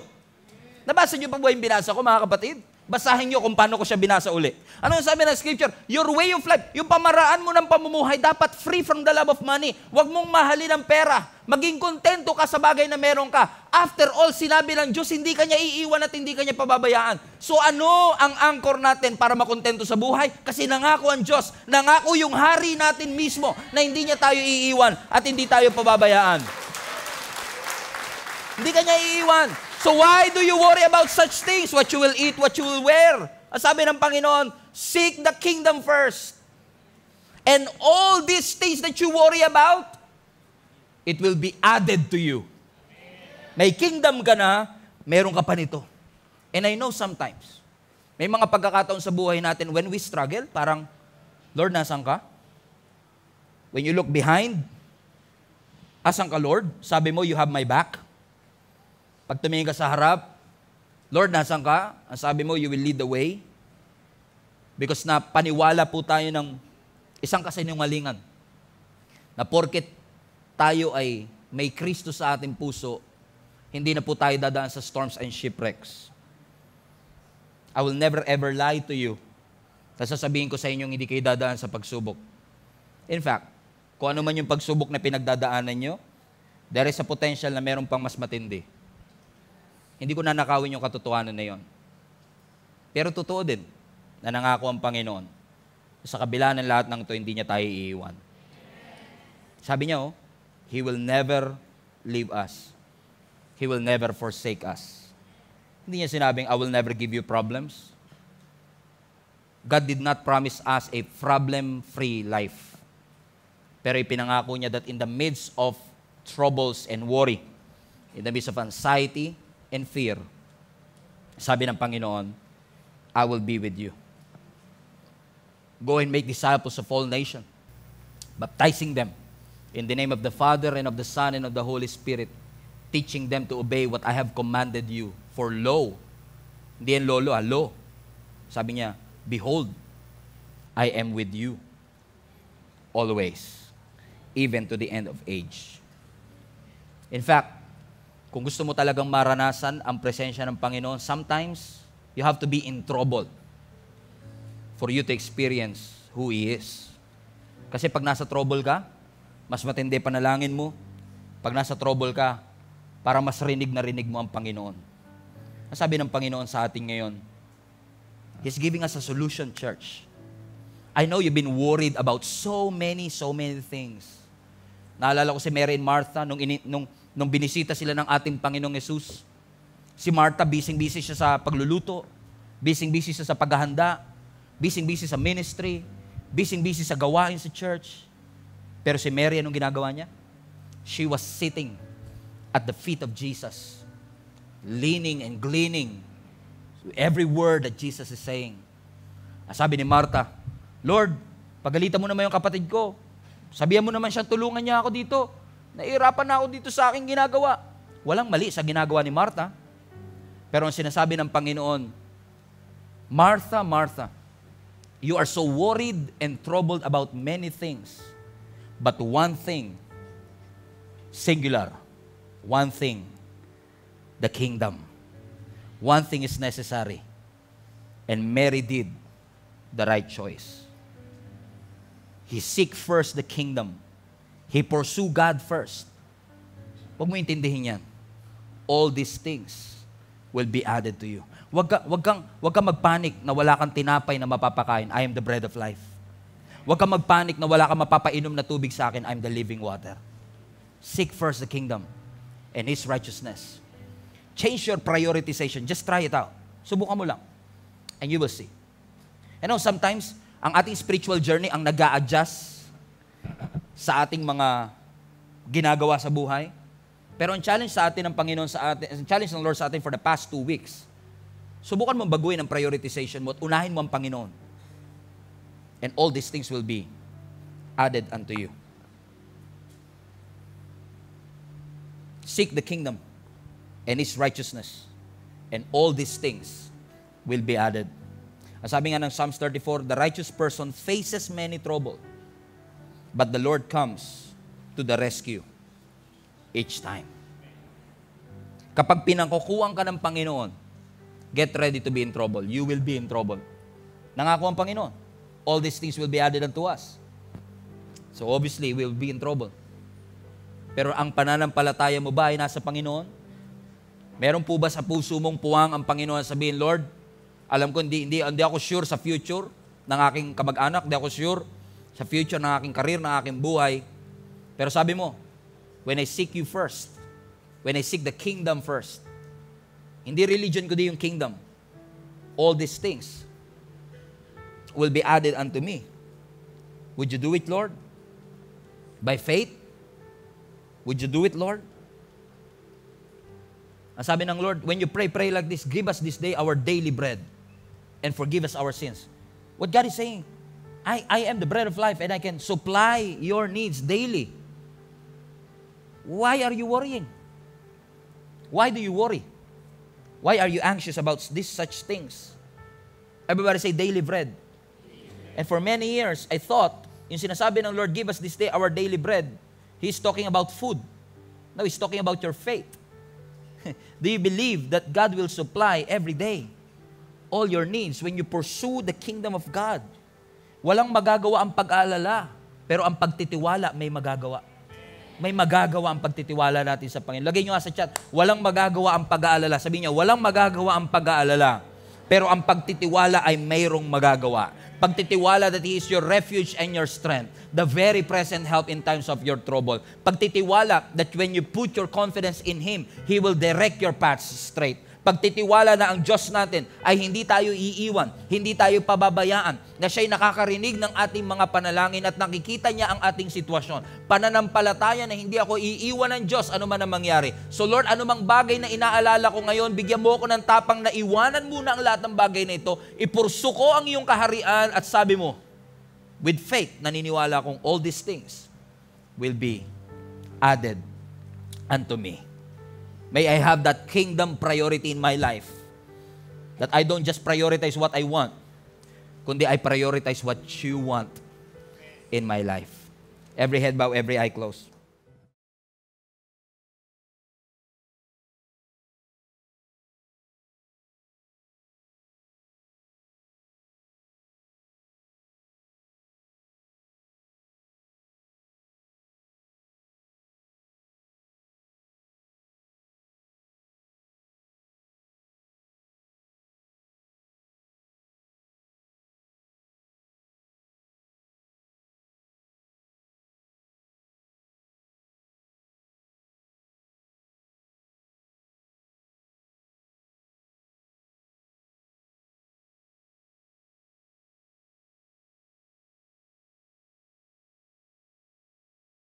Nabasa nyo pa ba yung binasa ko, mga kapatid? Basahin nyo kung paano ko siya binasa uli. Ano yung sabi ng scripture? Your way of life, yung pamaraan mo ng pamumuhay, dapat free from the love of money. Huwag mong mahalin ang pera. Maging kontento ka sa bagay na meron ka. After all, sinabi ng Diyos, hindi ka niya iiwan at hindi ka niya pababayaan. So ano ang anchor natin para makontento sa buhay? Kasi nangako ang Diyos, nangako yung hari natin mismo na hindi niya tayo iiwan at hindi tayo pababayaan. Hindi ka niya iiwan. So why do you worry about such things? What you will eat, what you will wear. Ang sabi ng Panginoon, seek the kingdom first. And all these things that you worry about, it will be added to you. May kingdom ka na, meron ka pa nito. And I know sometimes, may mga pagkakataon sa buhay natin when we struggle, parang, Lord, nasan ka? When you look behind, asan ka, Lord? Sabi mo, you have my back. Pag tumingin ka sa harap, Lord, nasan ka? Ang sabi mo, you will lead the way. Because na paniwala po tayo ng isang kasinungalingan na porket tayo ay may Kristo sa ating puso, hindi na po tayo dadaan sa storms and shipwrecks. I will never ever lie to you. Tapos sasabihin ko sa inyong hindi kayo dadaan sa pagsubok. In fact, kung ano man yung pagsubok na pinagdadaanan nyo, there is a potential na meron pang mas matindi. Hindi ko nanakawin yung katotohanan na yon. Pero totoo din na nangako ang Panginoon. Sa kabila ng lahat ng ito, hindi niya tayo iiwan. Sabi niya, He will never leave us. He will never forsake us. Hindi niya sinabing, I will never give you problems. God did not promise us a problem-free life. Pero ipinangako niya that in the midst of troubles and worry, in the midst of anxiety and fear, sabi ng Panginoon, I will be with you. Go and make disciples of all nations, baptizing them in the name of the Father and of the Son and of the Holy Spirit, teaching them to obey what I have commanded you. For lo, hindi yan lolo, lo. Sabi niya, behold, I am with you always, even to the end of age. In fact, kung gusto mo talagang maranasan ang presensya ng Panginoon, sometimes you have to be in trouble for you to experience who He is. Kasi pag nasa trouble ka, mas matindi panalangin mo. Pag nasa trouble ka, para mas rinig na rinig mo ang Panginoon. Ang sabi ng Panginoon sa atin ngayon, He's giving us a solution, church. I know you've been worried about so many things. Naalala ko si Mary and Martha nung binisita sila ng ating Panginoong Jesus. Si Martha, busy-busy siya sa pagluluto, busy-busy siya sa paghahanda, busy-busy sa ministry, busy-busy sa gawain sa church. Pero si Mary, anong ginagawa niya? She was sitting at the feet of Jesus, leaning and gleaning to every word that Jesus is saying. Sabi ni Martha, Lord, pagalitan mo naman yung kapatid ko. Sabihan mo naman siya, tulungan niya ako dito. Nahihirapan na ako dito sa aking ginagawa. Walang mali sa ginagawa ni Martha. Pero ang sinasabi ng Panginoon, Martha, Martha, you are so worried and troubled about many things. But one thing, singular, one thing, the kingdom. One thing is necessary. And Mary did the right choice. He seek first the kingdom. He pursue God first. Huwag mo intindihin yan. All these things will be added to you. Wag kang magpanik na wala kang tinapay na mapapakain. I am the bread of life. Wag kang magpanik na wala kang mapapainom na tubig sa akin. I am the living water. Seek first the kingdom and His righteousness. Change your prioritization. Just try it out. Subukan mo lang. And you will see. You know, sometimes, ang ating spiritual journey ang nag-a-adjust sa ating mga ginagawa sa buhay. Pero ang challenge sa atin ng Panginoon ang challenge ng Lord sa atin for the past 2 weeks, subukan mong baguhin ang prioritization mo at unahin mo ang Panginoon. And all these things will be added unto you. Seek the kingdom and His righteousness, and all these things will be added. Ang sabi nga ng Psalms 34, the righteous person faces many trouble, but the Lord comes to the rescue each time. Kapag pinangkukuhan ka ng Panginoon, get ready to be in trouble. You will be in trouble. Nangako ang Panginoon, all these things will be added unto us. So obviously, we will be in trouble. Pero ang pananampalataya mo ba ay nasa Panginoon? Meron po ba sa puso mong puwang ang Panginoon sabihin, Lord, alam ko hindi ako sure sa future ng aking kamag-anak, hindi ako sure sa future ng aking karir, ng aking buhay. Pero sabi mo, when I seek you first, when I seek the kingdom first, hindi religion kundi yung kingdom, all these things will be added unto me. Would you do it, Lord? By faith? Would you do it, Lord? Ang sabi ng Lord, when you pray like this, give us this day our daily bread and forgive us our sins. What God is saying, I am the bread of life and I can supply your needs daily. Why are you worrying? Why do you worry? Why are you anxious about such things? Everybody say daily bread. And for many years, I thought, yung sinasabi ng Lord, give us this day our daily bread, He's talking about food. No, He's talking about your faith. Do you believe that God will supply every day all your needs when you pursue the kingdom of God? Walang magagawa ang pag-aalala, pero ang pagtitiwala may magagawa. May magagawa ang pagtitiwala natin sa Panginoon. Lagay nyo nga sa chat, walang magagawa ang pag-aalala. Sabi niya, walang magagawa ang pag-aalala, pero ang pagtitiwala ay mayroong magagawa. Pagtitiwala that He is your refuge and your strength, the very present help in times of your trouble. Pagtitiwala that when you put your confidence in Him, He will direct your paths straight. Pagtitiwala na ang Diyos natin ay hindi tayo iiwan, hindi tayo pababayaan, na Siya'y nakakarinig ng ating mga panalangin at nakikita niya ang ating sitwasyon. Pananampalataya na hindi ako iiwan ng Diyos ano man ang mangyari. So Lord, anumang bagay na inaalala ko ngayon, bigyan mo ako ng tapang na iwanan muna ang lahat ng bagay na ito, ipursu ko ang iyong kaharian at sabi mo, with faith, naniniwala kong all these things will be added unto me. May I have that kingdom priority in my life. That I don't just prioritize what I want, kundi I prioritize what you want in my life. Every head bow, every eye closed.